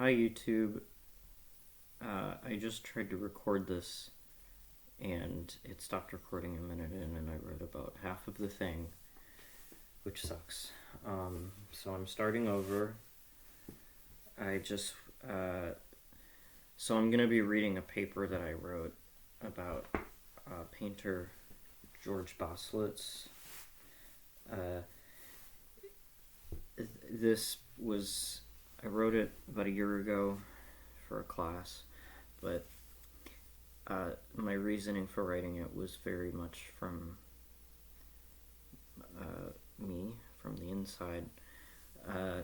Hi YouTube. I just tried to record this and it stopped recording a minute in and I wrote about half of the thing, which sucks. So I'm starting over. I just, so I'm gonna be reading a paper that I wrote about painter Georg Baselitz. Uh, this was, I wrote it about a year ago for a class, but my reasoning for writing it was very much from me, from the inside. Uh,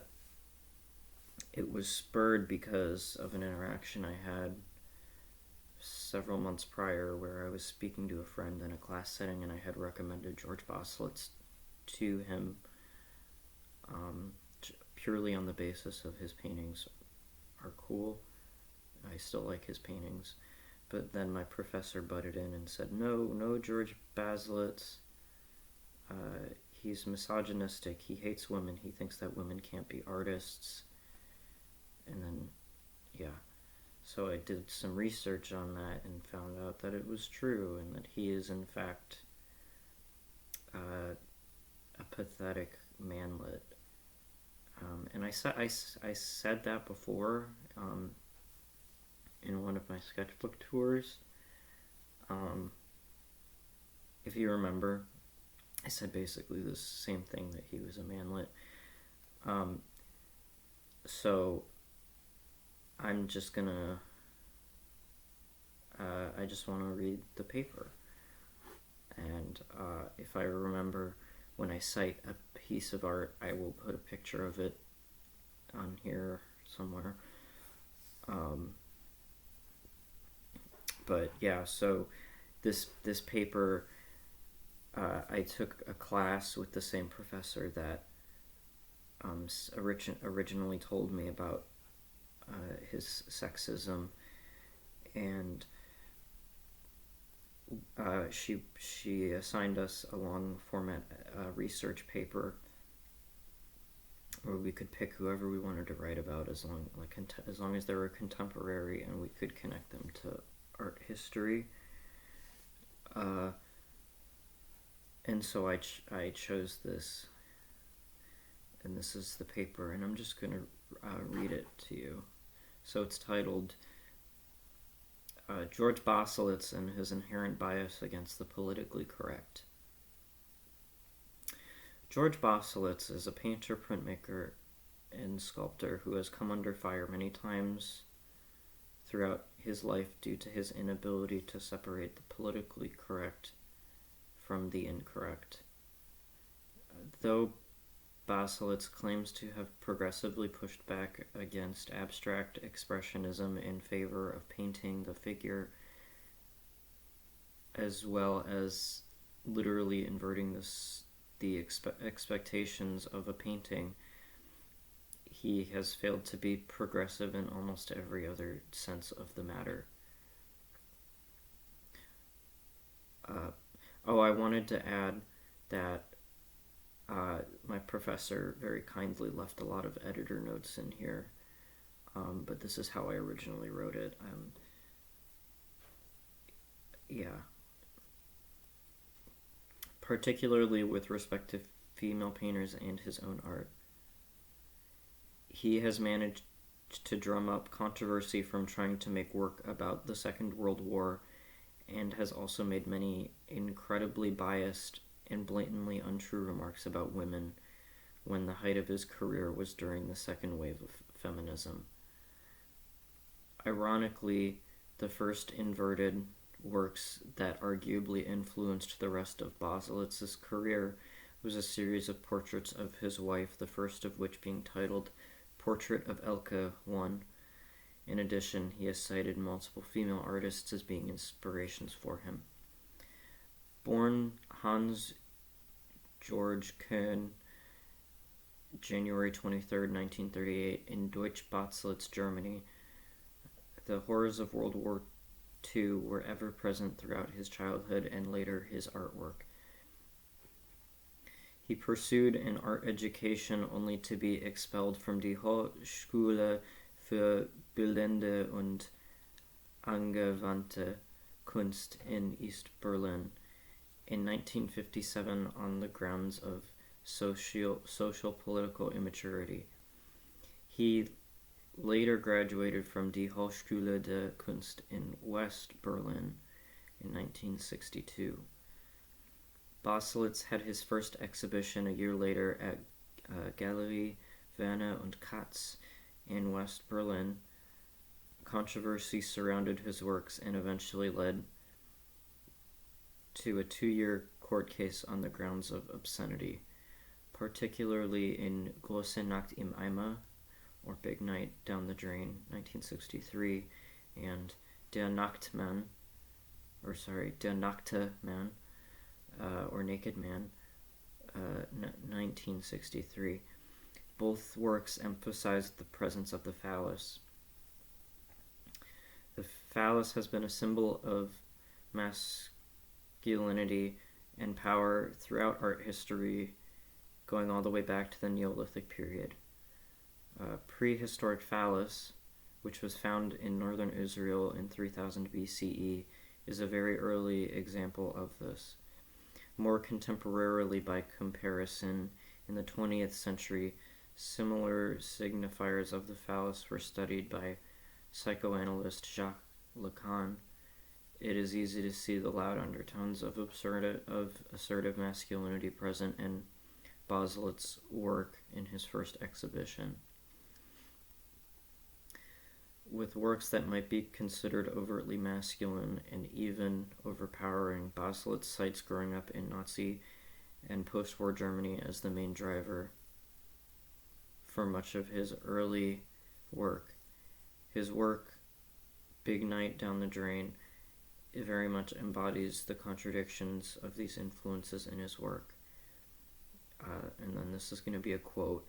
it was spurred because of an interaction I had several months prior where I was speaking to a friend in a class setting and I had recommended Georg Baselitz to him um, purely on the basis of his paintings are cool. I still like his paintings. But then my professor butted in and said, no, Georg Baselitz. He's misogynistic. He hates women. He thinks that women can't be artists. And then, yeah. So I did some research on that and found out that it was true and that he is, in fact, a pathetic manlet. And I said that before in one of my sketchbook tours. If you remember, I said basically the same thing, that he was a manlet. So I'm just gonna, I just want to read the paper. And if I remember, when I cite a piece of art, I will put a picture of it on here somewhere. But yeah, so this paper, I took a class with the same professor that originally told me about his sexism, and she assigned us a long format research paper where we could pick whoever we wanted to write about, as long as they were contemporary and we could connect them to art history. And so I chose this, and this is the paper, and I'm just going to read it to you. So it's titled Georg Baselitz and His Inherent Bias Against the Politically Correct. Georg Baselitz is a painter, printmaker, and sculptor who has come under fire many times throughout his life due to his inability to separate the politically correct from the incorrect. Though Baselitz claims to have progressively pushed back against abstract expressionism in favor of painting the figure, as well as literally inverting the expectations of a painting, he has failed to be progressive in almost every other sense of the matter. I wanted to add that my professor very kindly left a lot of editor notes in here, but this is how I originally wrote it. Particularly with respect to female painters and his own art. He has managed to drum up controversy from trying to make work about the Second World War, and has also made many incredibly biased and blatantly untrue remarks about women when the height of his career was during the second wave of feminism. Ironically, the first inverted works that arguably influenced the rest of Baselitz's career was a series of portraits of his wife, the first of which being titled Portrait of Elke I. In addition, he has cited multiple female artists as being inspirations for him. Born Hans Georg Köhn, January 23, 1938, in Deutsch Baselitz, Germany, the horrors of World War II were ever present throughout his childhood and later his artwork. He pursued an art education only to be expelled from die Hochschule für bildende und angewandte Kunst in East Berlin in 1957 on the grounds of social political immaturity. He later graduated from die Hochschule der Kunst in West Berlin in 1962. Baselitz had his first exhibition a year later at Galerie Werner und Katz in West Berlin. Controversy surrounded his works and eventually led to a 2-year court case on the grounds of obscenity, particularly in Große Nacht im Eimer, or Big Night Down the Drain, 1963, and Der Nackte Man, or Naked Man, 1963. Both works emphasized the presence of the phallus. The phallus has been a symbol of masculinity and power throughout art history, going all the way back to the Neolithic period. Prehistoric phallus, which was found in northern Israel in 3000 BCE, is a very early example of this. More contemporarily, by comparison, in the 20th century, similar signifiers of the phallus were studied by psychoanalyst Jacques Lacan. It is easy to see the loud undertones of assertive masculinity present in Baselitz's work in his first exhibition. With works that might be considered overtly masculine and even overpowering, Baselitz cites growing up in Nazi and post-war Germany as the main driver for much of his early work. His work, Big Night Down the Drain, it very much embodies the contradictions of these influences in his work. And then this is going to be a quote.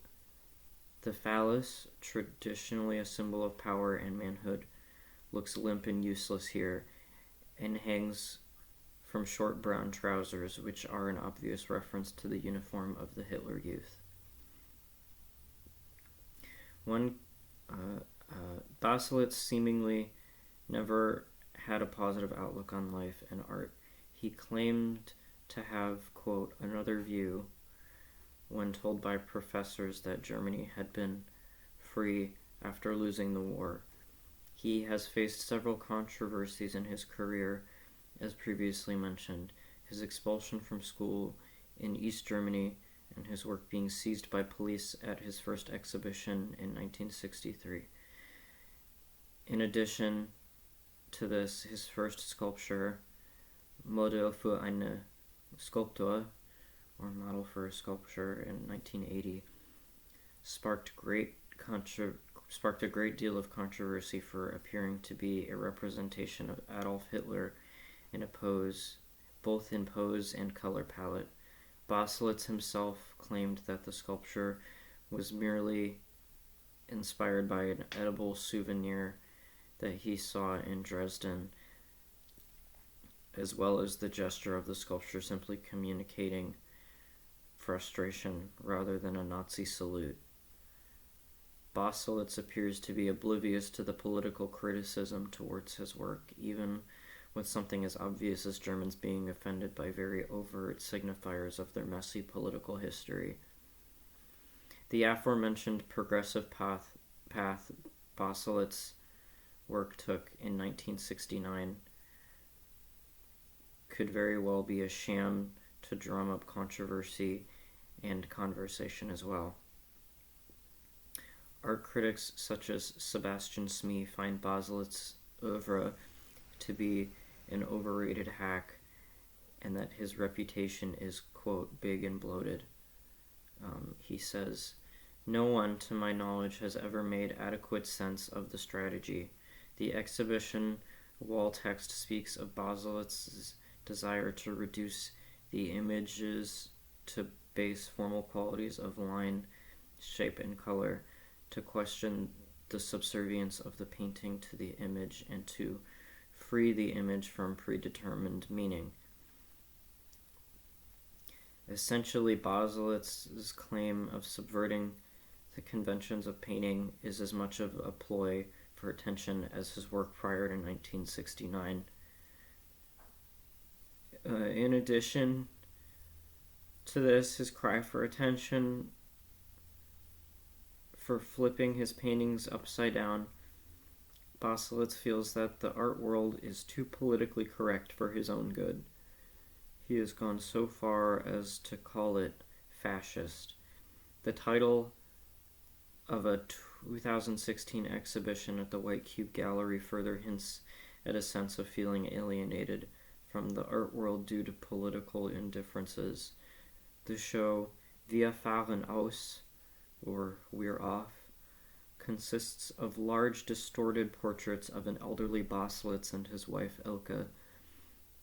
The phallus, traditionally a symbol of power and manhood, looks limp and useless here, and hangs from short brown trousers, which are an obvious reference to the uniform of the Hitler Youth. Baselitz seemingly never had a positive outlook on life and art. He claimed to have, quote, another view when told by professors that Germany had been free after losing the war. He has faced several controversies in his career, as previously mentioned, his expulsion from school in East Germany and his work being seized by police at his first exhibition in 1963. In addition to this, his first sculpture, Modell für eine Skulptur, or Model for a Sculpture, in 1980, sparked a great deal of controversy for appearing to be a representation of Adolf Hitler in a pose, both in pose and color palette. Baselitz himself claimed that the sculpture was merely inspired by an edible souvenir that he saw in Dresden, as well as the gesture of the sculpture simply communicating frustration rather than a Nazi salute. Baselitz appears to be oblivious to the political criticism towards his work, even with something as obvious as Germans being offended by very overt signifiers of their messy political history. The aforementioned progressive path Baselitz's work took in 1969 could very well be a sham to drum up controversy and conversation as well. Art critics such as Sebastian Smee find Baselitz's oeuvre to be an overrated hack and that his reputation is, quote, big and bloated. He says, "No one, to my knowledge, has ever made adequate sense of the strategy. The exhibition wall text speaks of Baselitz's desire to reduce the images to base formal qualities of line, shape, and color, to question the subservience of the painting to the image, and to free the image from predetermined meaning." Essentially, Baselitz's claim of subverting the conventions of painting is as much of a ploy for attention as his work prior to 1969. In addition to this, his cry for attention for flipping his paintings upside down, Baselitz feels that the art world is too politically correct for his own good. He has gone so far as to call it fascist. The title of a 2016 exhibition at the White Cube Gallery further hints at a sense of feeling alienated from the art world due to political indifferences. The show Wir fahren aus, or We're Off, consists of large distorted portraits of an elderly Baselitz and his wife Elke.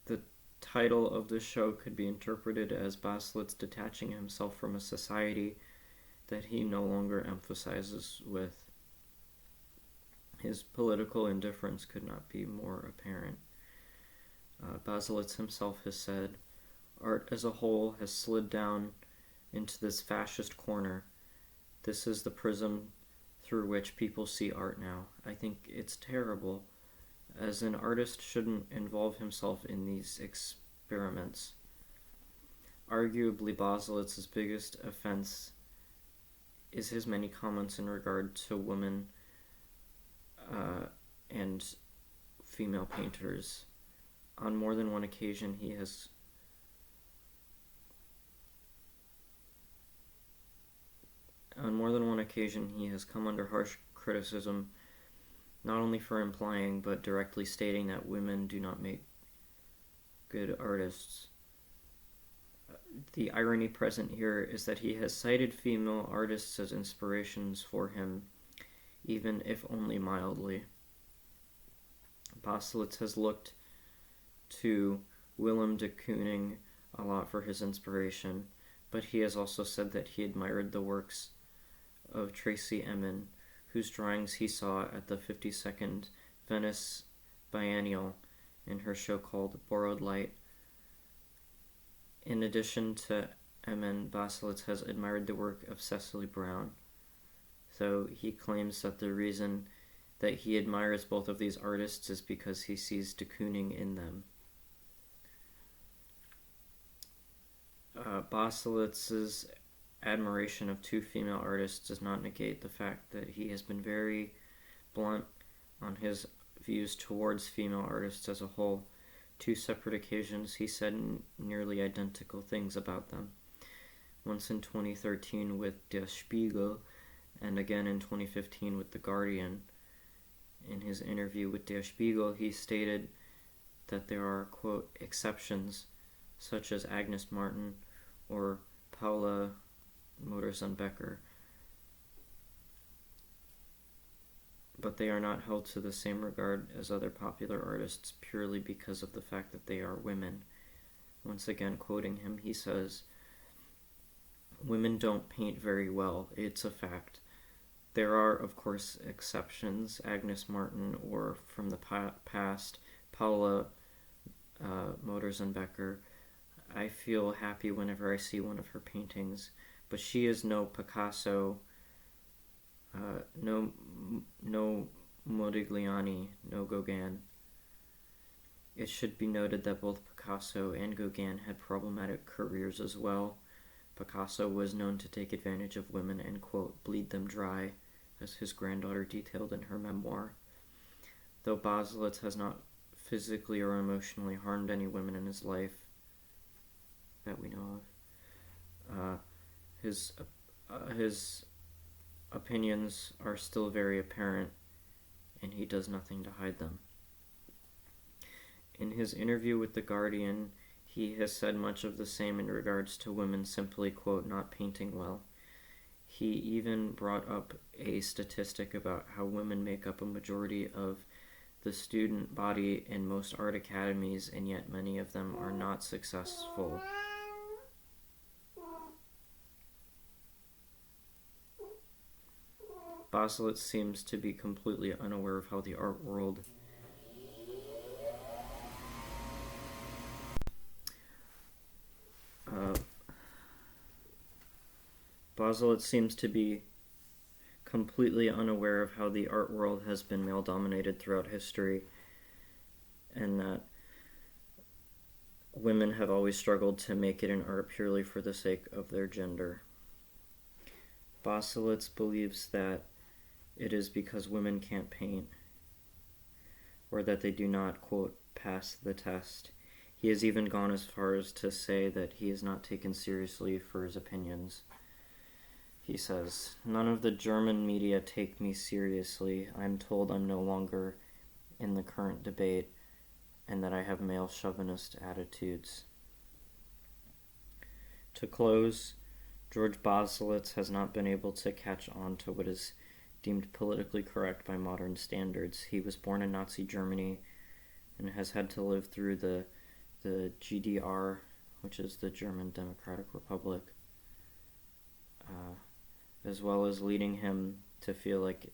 The title of the show could be interpreted as Baselitz detaching himself from a society that he no longer emphasizes with. His political indifference could not be more apparent. Baselitz himself has said, "Art as a whole has slid down into this fascist corner. This is the prism through which people see art now. I think it's terrible, as an artist shouldn't involve himself in these experiments." Arguably, Baselitz's biggest offense is his many comments in regard to women and female painters. On more than one occasion, he has come under harsh criticism, not only for implying but directly stating that women do not make good artists. The irony present here is that he has cited female artists as inspirations for him, even if only mildly. Baselitz has looked to Willem de Kooning a lot for his inspiration, but he has also said that he admired the works of Tracy Emin, whose drawings he saw at the 52nd Venice Biennial in her show called Borrowed Light. In addition to Emin, Baselitz has admired the work of Cecily Brown, though he claims that the reason that he admires both of these artists is because he sees de Kooning in them. Baselitz's admiration of two female artists does not negate the fact that he has been very blunt on his views towards female artists as a whole. Two separate occasions he said nearly identical things about them. Once in 2013 with Der Spiegel, and again in 2015 with The Guardian. In his interview with Der Spiegel, he stated that there are, quote, exceptions, such as Agnes Martin or Paula Modersohn-Becker, but they are not held to the same regard as other popular artists purely because of the fact that they are women. Once again, quoting him, he says, "Women don't paint very well, it's a fact. There are, of course, exceptions, Agnes Martin or from the past, Paula Modersohn-Becker. I feel happy whenever I see one of her paintings, but she is no Picasso, no Modigliani, no Gauguin." It should be noted that both Picasso and Gauguin had problematic careers as well. Picasso was known to take advantage of women and, quote, bleed them dry, as his granddaughter detailed in her memoir. Though Baselitz has not physically or emotionally harmed any women in his life that we know of, his opinions are still very apparent, and he does nothing to hide them. In his interview with The Guardian, he has said much of the same in regards to women simply, quote, not painting well. He even brought up a statistic about how women make up a majority of the student body in most art academies, and yet many of them are not successful. Baselitz seems to be completely unaware of how the art world Baselitz seems to be completely unaware of how the art world has been male-dominated throughout history, and that women have always struggled to make it in art purely for the sake of their gender. Baselitz believes that it is because women can't paint, or that they do not, quote, pass the test. He has even gone as far as to say that he is not taken seriously for his opinions. He says, "None of the German media take me seriously. I'm told I'm no longer in the current debate and that I have male chauvinist attitudes." To close, Georg Baselitz has not been able to catch on to what is deemed politically correct by modern standards. He was born in Nazi Germany and has had to live through the GDR, which is the German Democratic Republic, as well as leading him to feel like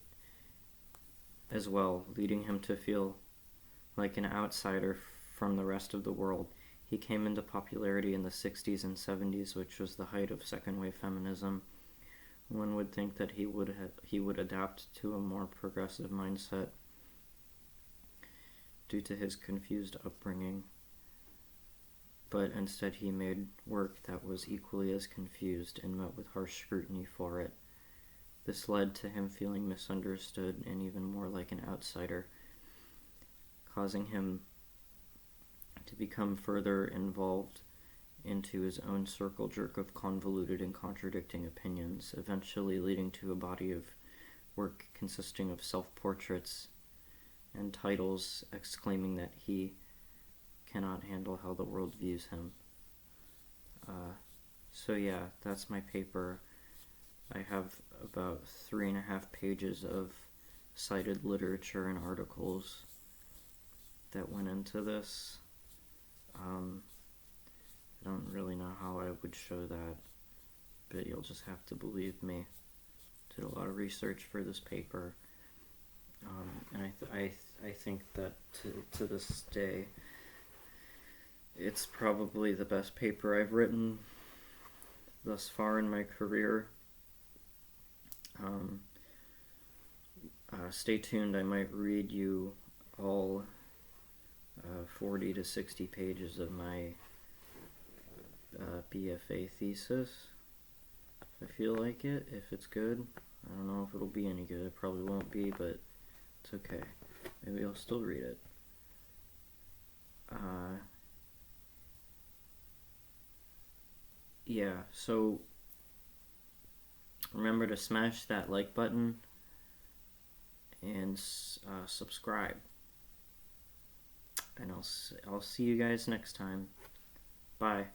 an outsider from the rest of the world. He came into popularity in the 60s and 70s, which was the height of second-wave feminism. One would think that he would adapt to a more progressive mindset due to his confused upbringing, but instead he made work that was equally as confused and met with harsh scrutiny for it. This led to him feeling misunderstood and even more like an outsider, causing him to become further involved into his own circle jerk of convoluted and contradicting opinions, eventually leading to a body of work consisting of self-portraits and titles exclaiming that he cannot handle how the world views him. So yeah, that's my paper. I have about 3.5 pages of cited literature and articles that went into this. I don't really know how I would show that, but you'll just have to believe me. Did a lot of research for this paper, and I think that to this day, it's probably the best paper I've written thus far in my career. Stay tuned, I might read you all 40 to 60 pages of my BFA thesis, if I feel like it, if it's good. I don't know if it'll be any good, it probably won't be, but it's okay. Maybe I'll still read it. Yeah, so remember to smash that like button and subscribe. And I'll see you guys next time. Bye.